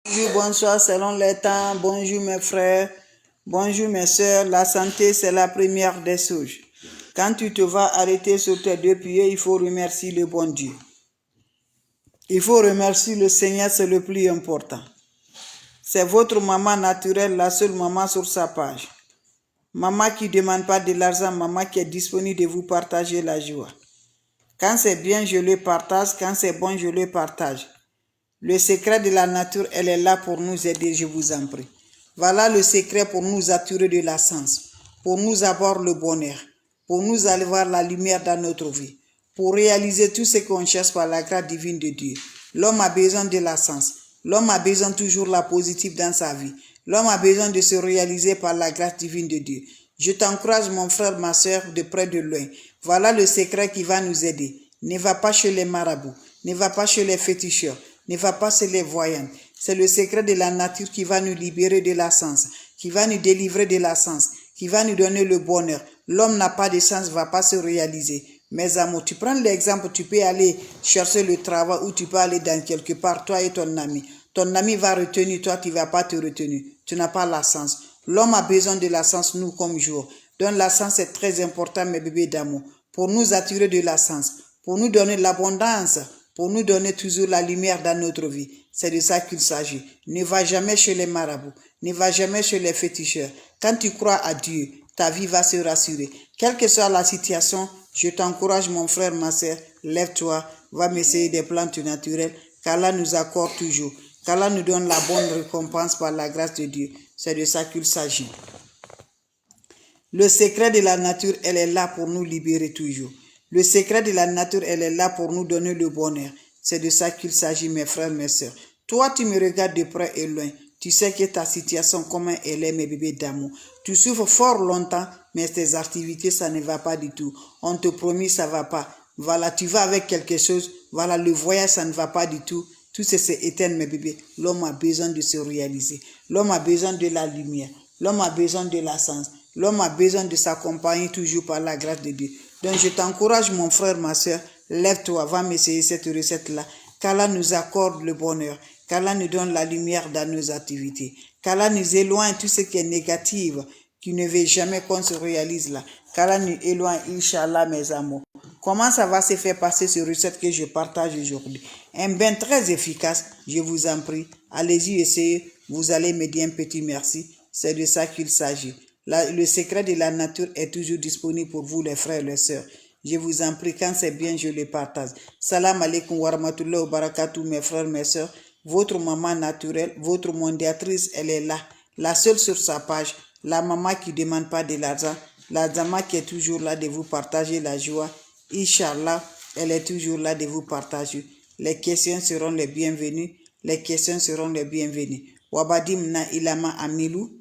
Bonjour, bonsoir selon les temps. Bonjour mes frères, bonjour mes soeurs. La santé, c'est la première des choses. Quand tu te vas arrêter sur tes deux pieds, il faut remercier le bon Dieu. Il faut remercier le Seigneur, c'est le plus important. C'est votre maman naturelle, la seule maman sur sa page. Maman qui ne demande pas de l'argent, maman qui est disponible de vous partager la joie. Quand c'est bien, je le partage. Quand c'est bon, je le partage. Le secret de la nature, elle est là pour nous aider, je vous en prie. Voilà le secret pour nous attirer de la sens, pour nous avoir le bonheur, pour nous aller voir la lumière dans notre vie, pour réaliser tout ce qu'on cherche par la grâce divine de Dieu. L'homme a besoin de la sens. L'homme a besoin toujours de la positive dans sa vie. L'homme a besoin de se réaliser par la grâce divine de Dieu. Je t'encourage, mon frère, ma soeur, de près de loin. Voilà le secret qui va nous aider. Ne va pas chez les marabouts, ne va pas chez les féticheurs, ne va pas chez les voyants. C'est le secret de la nature qui va nous libérer de la sens, qui va nous délivrer de la sens, qui va nous donner le bonheur. L'homme n'a pas de sens, ne va pas se réaliser. Mes amours, tu prends l'exemple, tu peux aller chercher le travail ou tu peux aller dans quelque part, toi et ton ami. Ton ami va retenir, toi tu ne vas pas te retenir. Tu n'as pas la sens. L'homme a besoin de la sens, nous comme jour. Donc la sens est très important, mes bébés d'amour, pour nous attirer de la sens, pour nous donner l'abondance, pour nous donner toujours la lumière dans notre vie. C'est de ça qu'il s'agit. Ne va jamais chez les marabouts, ne va jamais chez les féticheurs. Quand tu crois à Dieu, ta vie va se rassurer. Quelle que soit la situation, je t'encourage, mon frère, ma soeur, lève-toi, va m'essayer des plantes naturelles, qu'Allah nous accorde toujours, qu'Allah nous donne la bonne récompense par la grâce de Dieu. C'est de ça qu'il s'agit. Le secret de la nature, elle est là pour nous libérer toujours. Le secret de la nature, elle est là pour nous donner le bonheur. C'est de ça qu'il s'agit, mes frères, mes sœurs. Toi, tu me regardes de près et loin. Tu sais que ta situation, comment elle est, mes bébés d'amour. Tu souffres fort longtemps, mais tes activités, ça ne va pas du tout. On te promet, ça ne va pas. Voilà, tu vas avec quelque chose. Voilà, le voyage, ça ne va pas du tout. Tout ça, c'est éteint, mes bébés. L'homme a besoin de se réaliser. L'homme a besoin de la lumière. L'homme a besoin de la sens. L'homme a besoin de s'accompagner toujours par la grâce de Dieu. Donc je t'encourage, mon frère, ma soeur, lève-toi, va m'essayer cette recette-là. Qu'Allah nous accorde le bonheur, qu'Allah nous donne la lumière dans nos activités, qu'Allah nous éloigne tout ce qui est négatif, qui ne veut jamais qu'on se réalise là. Qu'Allah nous éloigne, Inch'Allah, mes amours. Comment ça va se faire passer cette recette que je partage aujourd'hui? Un bain très efficace, je vous en prie. Allez-y, essayez, vous allez me dire un petit merci. C'est de ça qu'il s'agit. Le secret de la nature est toujours disponible pour vous, les frères et les sœurs. Je vous en prie, quand c'est bien, je le partage. Salam alaikum wa rahmatullahi wa barakatuh, mes frères, mes sœurs. Votre maman naturelle, votre mondiatrice, elle est là. La seule sur sa page. La maman qui ne demande pas de l'argent. La maman qui est toujours là de vous partager la joie. Inch'Allah, elle est toujours là de vous partager. Les questions seront les bienvenues. Les questions seront les bienvenues. Wabadim na ilama amilou.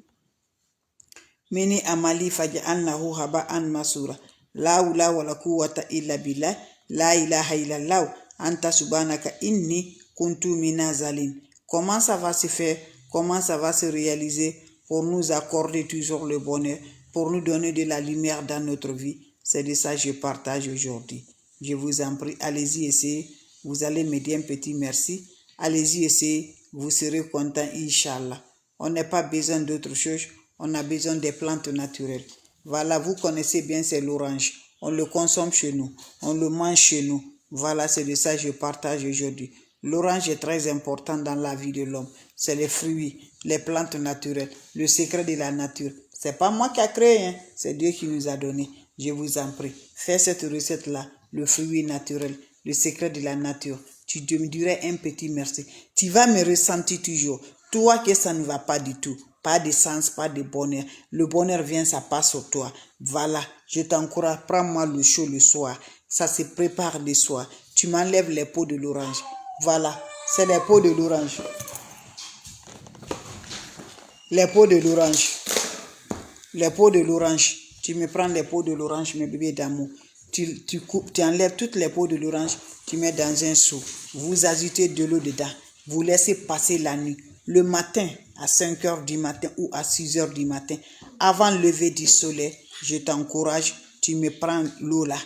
Mini amali faj'alnahu haba'an masura. La hawla wala quwwata illa billah. La ilaha illallah. Anta subhanaka inni kuntu minazalin. Comment ça va se faire? Comment ça va se réaliser pour nous accorder toujours le bonheur, pour nous donner de la lumière dans notre vie? C'est de ça que je partage aujourd'hui. Je vous en prie, allez-y essayer. Vous allez me dire un petit merci. Allez-y essayer. Vous serez content, Inch'Allah. On n'a pas besoin d'autre chose. On a besoin des plantes naturelles. Voilà, vous connaissez bien, c'est l'orange. On le consomme chez nous. On le mange chez nous. Voilà, c'est de ça que je partage aujourd'hui. L'orange est très important dans la vie de l'homme. C'est les fruits, les plantes naturelles, le secret de la nature. C'est pas moi qui a créé, hein. C'est Dieu qui nous a donné. Je vous en prie, faites cette recette-là, le fruit naturel, le secret de la nature. Tu me dirais un petit merci. Tu vas me ressentir toujours. Toi que ça ne va pas du tout. Pas de sens, pas de bonheur. Le bonheur vient, ça passe sur toi. Voilà, je t'encourage, prends-moi le chaud le soir. Ça se prépare le soir. Tu m'enlèves les peaux de l'orange. Voilà, c'est les peaux de l'orange. Les peaux de l'orange. Les peaux de l'orange. Tu me prends les peaux de l'orange, mes bébés d'amour. Tu enlèves toutes les peaux de l'orange, tu mets dans un seau. Vous ajoutez de l'eau dedans. Vous laissez passer la nuit. Le matin, à 5 heures du matin ou à 6 heures du matin, avant le lever du soleil, je t'encourage, tu me prends l'eau là,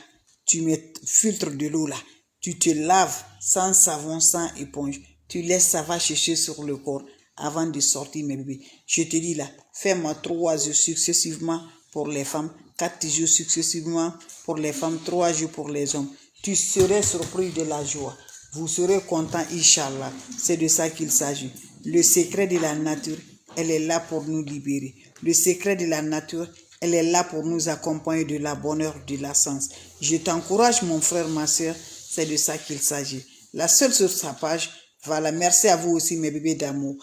tu me filtres de l'eau là, tu te laves sans savon, sans éponge, tu laisses ça va sécher sur le corps. avant de sortir, mes bébés. Je te dis là, fais-moi 3 jours successivement pour les femmes, 4 jours successivement pour les femmes, 3 jours pour les hommes. Tu serais surpris de la joie. Vous serez content, Inch'Allah. C'est de ça qu'il s'agit. Le secret de la nature, elle est là pour nous libérer. Le secret de la nature, elle est là pour nous accompagner de la bonheur, de la sens. Je t'encourage, mon frère, ma soeur, c'est de ça qu'il s'agit. La seule sur sa page, voilà, merci à vous aussi, mes bébés d'amour.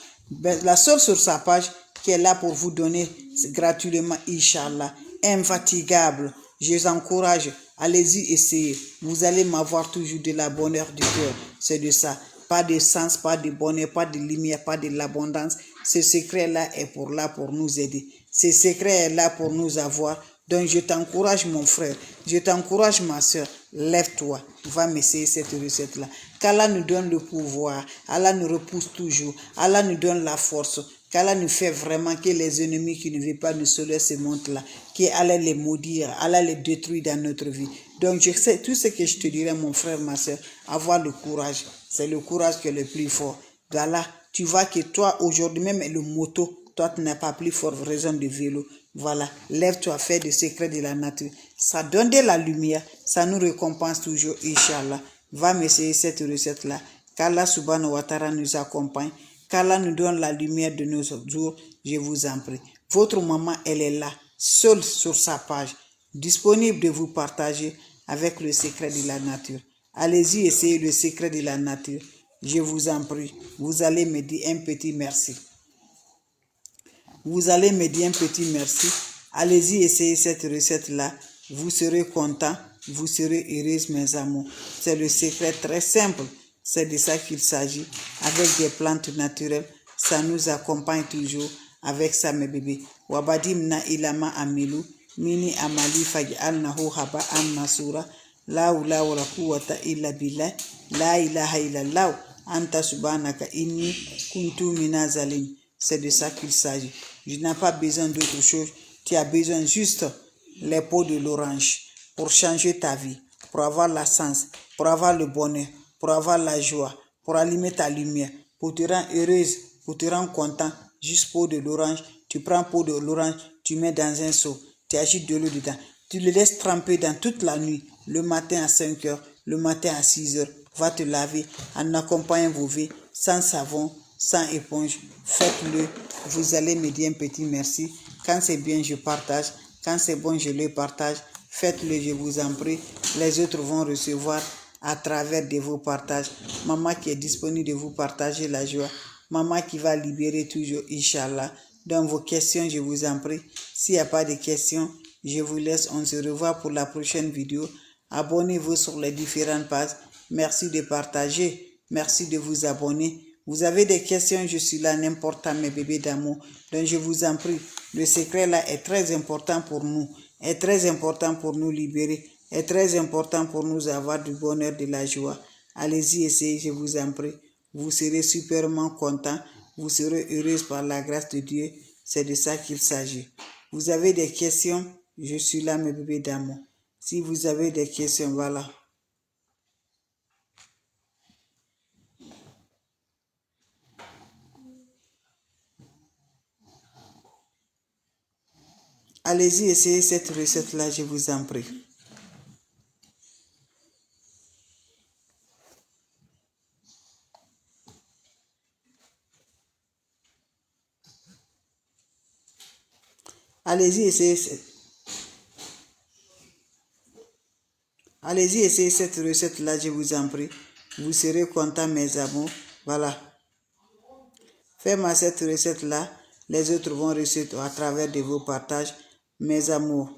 La seule sur sa page qui est là pour vous donner gratuitement, Inch'Allah, infatigable. Je vous encourage, allez-y, essayez. Vous allez m'avoir toujours de la bonheur du cœur. C'est de ça. Pas de sens, pas de bonheur, pas de lumière, pas de l'abondance. Ce secret-là est là pour nous aider. Ce secret est là pour nous avoir. Donc je t'encourage, mon frère. Je t'encourage, ma soeur. Lève-toi. Va m'essayer cette recette-là. Qu'Allah nous donne le pouvoir. Allah nous repousse toujours. Allah nous donne la force. Qu'Allah nous fait vraiment que les ennemis qui ne veulent pas nous sauver se montent là. Qu'Allah les maudire. Allah les détruit dans notre vie. Donc je sais tout ce que je te dirais, mon frère, ma soeur. Avoir le courage. C'est le courage qui est le plus fort. Voilà. Tu vois que toi, aujourd'hui même, le moto, toi, tu n'as pas plus fort raison de vélo. Voilà, lève-toi, fais des secrets de la nature. Ça donne de la lumière, ça nous récompense toujours, Inch'Allah. Va m'essayer cette recette-là. Qu'Allah subhanahu wa ta'ala nous accompagne. Qu'Allah nous donne la lumière de nos jours, je vous en prie. Votre maman, elle est là, seule sur sa page, disponible de vous partager avec le secret de la nature. Allez-y, essayez le secret de la nature. Je vous en prie, vous allez me dire un petit merci. Vous allez me dire un petit merci. Allez-y, essayez cette recette-là. Vous serez content, vous serez heureuse, mes amours. C'est le secret très simple. C'est de ça qu'il s'agit. Avec des plantes naturelles, ça nous accompagne toujours. Avec ça, mes bébés. Wabadimna ilama amilu, mini amali faj'alnahu haba'an masura. La hawla wala quwwata illa billah. La ilaha illallah. Anta subhanaka inni kuntu minazalim. C'est de ça qu'il s'agit. Je n'ai pas besoin d'autre chose. Tu as besoin juste les peaux de l'orange pour changer ta vie, pour avoir la sens, pour avoir le bonheur, pour avoir la joie, pour allumer ta lumière, pour te rendre heureuse, pour te rendre content. Juste peau de l'orange. Tu prends peau de l'orange, tu mets dans un seau, tu agites de l'eau dedans. Tu le laisses tremper dans toute la nuit, le matin à 5 heures, le matin à 6 heures. Va te laver en accompagnant vos vies sans savon, sans éponge. Faites-le. Vous allez me dire un petit merci. Quand c'est bien, je partage. Quand c'est bon, je le partage. Faites-le, je vous en prie. Les autres vont recevoir à travers de vos partages. Maman qui est disponible de vous partager la joie. Maman qui va libérer toujours, Inch'Allah. Dans vos questions, je vous en prie. S'il n'y a pas de questions, je vous laisse. On se revoit pour la prochaine vidéo. Abonnez-vous sur les différentes pages. Merci de partager. Merci de vous abonner. Vous avez des questions, je suis là n'importe où, mes bébés d'amour. Donc je vous en prie, le secret là est très important pour nous, est très important pour nous libérer, est très important pour nous avoir du bonheur, de la joie. Allez-y, essayez, je vous en prie. Vous serez superment content, vous serez heureuse par la grâce de Dieu. C'est de ça qu'il s'agit. Vous avez des questions, je suis là, mes bébés d'amour. Si vous avez des questions, voilà. Allez-y, essayez cette recette-là, je vous en prie. Allez-y, essayez. Allez-y, essayez cette recette-là, je vous en prie. Vous serez contents, mes amours. Voilà. Faites-moi cette recette-là. Les autres vont recevoir à travers de vos partages, mes amours.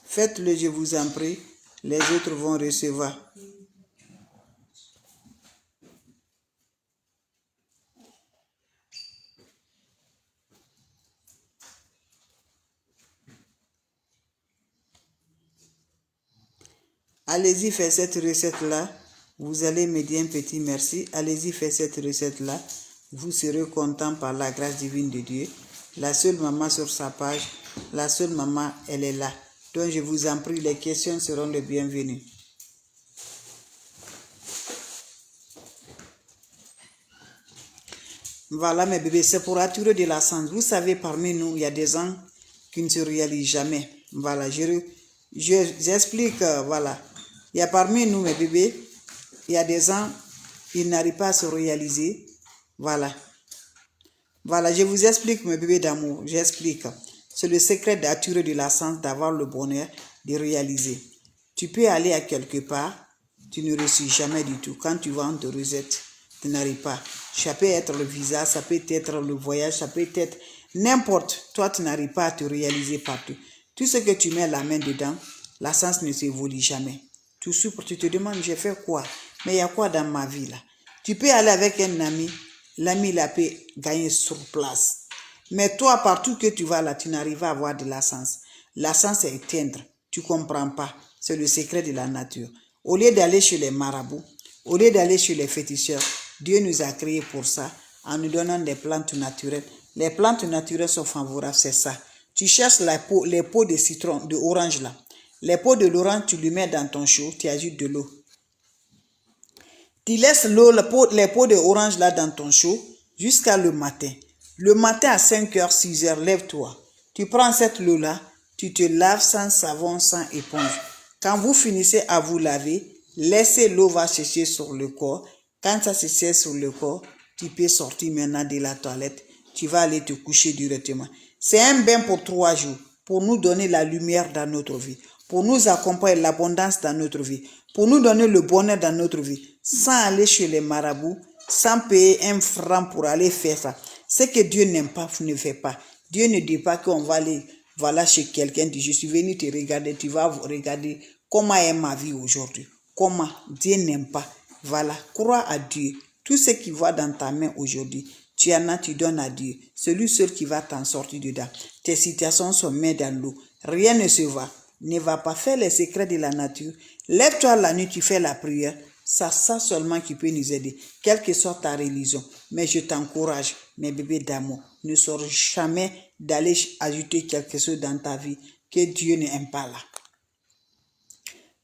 Faites-le, je vous en prie. Les autres vont recevoir. Allez-y, faites cette recette-là. Vous allez me dire un petit merci. Allez-y, faites cette recette-là. Vous serez content par la grâce divine de Dieu. La seule maman sur sa page, la seule maman, elle est là. Donc je vous en prie, les questions seront les bienvenues. Voilà mes bébés, c'est pour attirer de la chance. Vous savez, parmi nous, il y a des gens qui ne se réalisent jamais. Voilà, j'explique, voilà. Il y a parmi nous, mes bébés, il y a des gens, ils n'arrivent pas à se réaliser. Voilà. Voilà, je vous explique, mes bébés d'amour, j'explique. C'est le secret d'attirer de la chance, d'avoir le bonheur, de réaliser. Tu peux aller à quelque part, tu ne réussis jamais du tout. Quand tu vas en te recette, tu n'arrives pas. Ça peut être le visa, ça peut être le voyage, ça peut être n'importe. Toi, tu n'arrives pas à te réaliser partout. Tout ce que tu mets la main dedans, la chance ne s'évolue jamais. Tu souffres, tu te demandes, j'ai fait quoi? Mais il y a quoi dans ma vie là? Tu peux aller avec un ami, l'ami là peut gagner sur place. Mais toi, partout que tu vas là, tu n'arrives pas à avoir de la chance. La chance est éteindre. Tu ne comprends pas. C'est le secret de la nature. Au lieu d'aller chez les marabouts, au lieu d'aller chez les féticheurs, Dieu nous a créés pour ça, en nous donnant des plantes naturelles. Les plantes naturelles sont favorables, c'est ça. Tu cherches les peaux de citron, de orange là. Les peaux de l'orange, tu les mets dans ton chaud, tu ajoutes de l'eau. Tu laisses l'eau, les peaux de orange là dans ton chaud jusqu'à le matin. Le matin à 5h, 6h, lève-toi. Tu prends cette eau là, tu te laves sans savon, sans éponge. Quand vous finissez à vous laver, laissez l'eau va sécher sur le corps. Quand ça se sèche sur le corps, tu peux sortir maintenant de la toilette. Tu vas aller te coucher directement. C'est un bain pour 3 jours, pour nous donner la lumière dans notre vie, pour nous accompagner l'abondance dans notre vie, pour nous donner le bonheur dans notre vie, sans aller chez les marabouts, sans payer un franc pour aller faire ça. Ce que Dieu n'aime pas, ne fait pas. Dieu ne dit pas qu'on va aller voilà, chez quelqu'un, je suis venu te regarder, tu vas regarder comment est ma vie aujourd'hui. Comment Dieu n'aime pas. Voilà, crois à Dieu. Tout ce qui va dans ta main aujourd'hui, tu en as, tu donnes à Dieu. Celui seul qui va t'en sortir dedans. Tes situations sont mises dans l'eau. Rien ne se va. Ne va pas faire les secrets de la nature. Lève-toi la nuit, tu fais la prière. C'est ça seulement qui peut nous aider, quelle que soit ta religion. Mais je t'encourage, mes bébés d'amour, ne sors jamais d'aller ajouter quelque chose dans ta vie que Dieu n'aime pas là.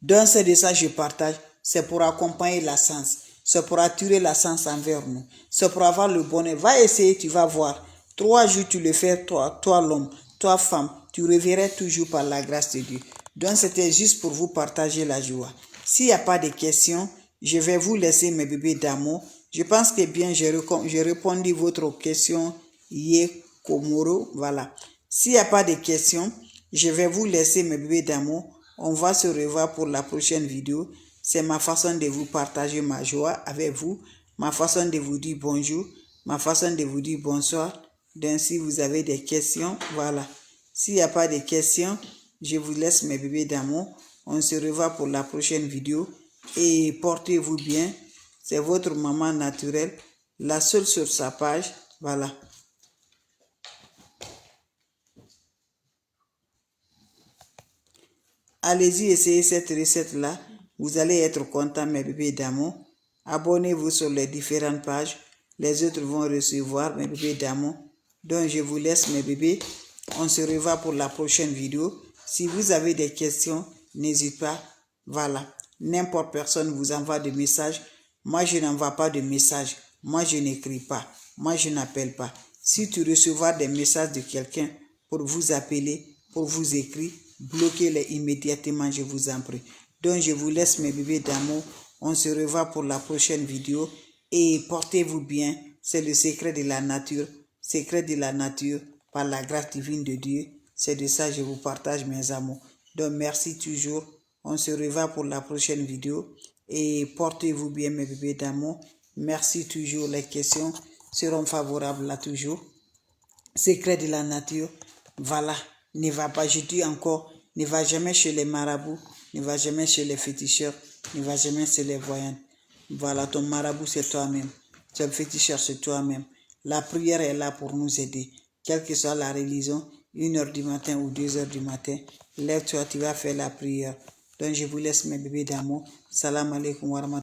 Donc c'est de ça que je partage, c'est pour accompagner la chance, c'est pour attirer la chance envers nous, c'est pour avoir le bonheur. Va essayer, tu vas voir. 3 jours, tu le fais, toi l'homme, toi femme, tu reverras toujours par la grâce de Dieu. Donc c'était juste pour vous partager la joie. S'il n'y a pas de questions, je vais vous laisser mes bébés d'amour. Je pense que bien j'ai répondu à votre question hier, Komoro. Voilà. S'il n'y a pas de questions, je vais vous laisser mes bébés d'amour. On va se revoir pour la prochaine vidéo. C'est ma façon de vous partager ma joie avec vous. Ma façon de vous dire bonjour. Ma façon de vous dire bonsoir. Donc si vous avez des questions, voilà. S'il n'y a pas de questions, je vous laisse mes bébés d'amour. On se revoit pour la prochaine vidéo. Et portez-vous bien. C'est votre maman naturelle. La seule sur sa page. Voilà. Allez-y, essayez cette recette-là. Vous allez être content, mes bébés d'amour. Abonnez-vous sur les différentes pages. Les autres vont recevoir mes bébés d'amour. Donc, je vous laisse, mes bébés. On se revoit pour la prochaine vidéo. Si vous avez des questions, n'hésitez pas. Voilà. N'importe personne vous envoie des messages. Moi, je n'envoie pas de messages. Moi, je n'écris pas. Moi, je n'appelle pas. Si tu recevras des messages de quelqu'un pour vous appeler, pour vous écrire, bloquez-les immédiatement, je vous en prie. Donc, je vous laisse, mes bébés d'amour. On se revoit pour la prochaine vidéo. Et portez-vous bien. C'est le secret de la nature. Secret de la nature par la grâce divine de Dieu. C'est de ça que je vous partage, mes amours. Donc, merci toujours. On se revoit pour la prochaine vidéo. Et portez-vous bien, mes bébés d'amour. Merci toujours. Les questions seront favorables là toujours. Secret de la nature. Voilà. Ne va pas, je dis encore, ne va jamais chez les marabouts. Ne va jamais chez les féticheurs. Ne va jamais chez les voyants. Voilà, ton marabout, c'est toi-même. Ton féticheur, c'est toi-même. La prière est là pour nous aider. Quelle que soit la religion, 1h du matin ou 2h du matin, lève-toi, tu vas faire la prière. Donc, je vous laisse, mes bébés d'amour. Salam alaikum wa rahmatullahi.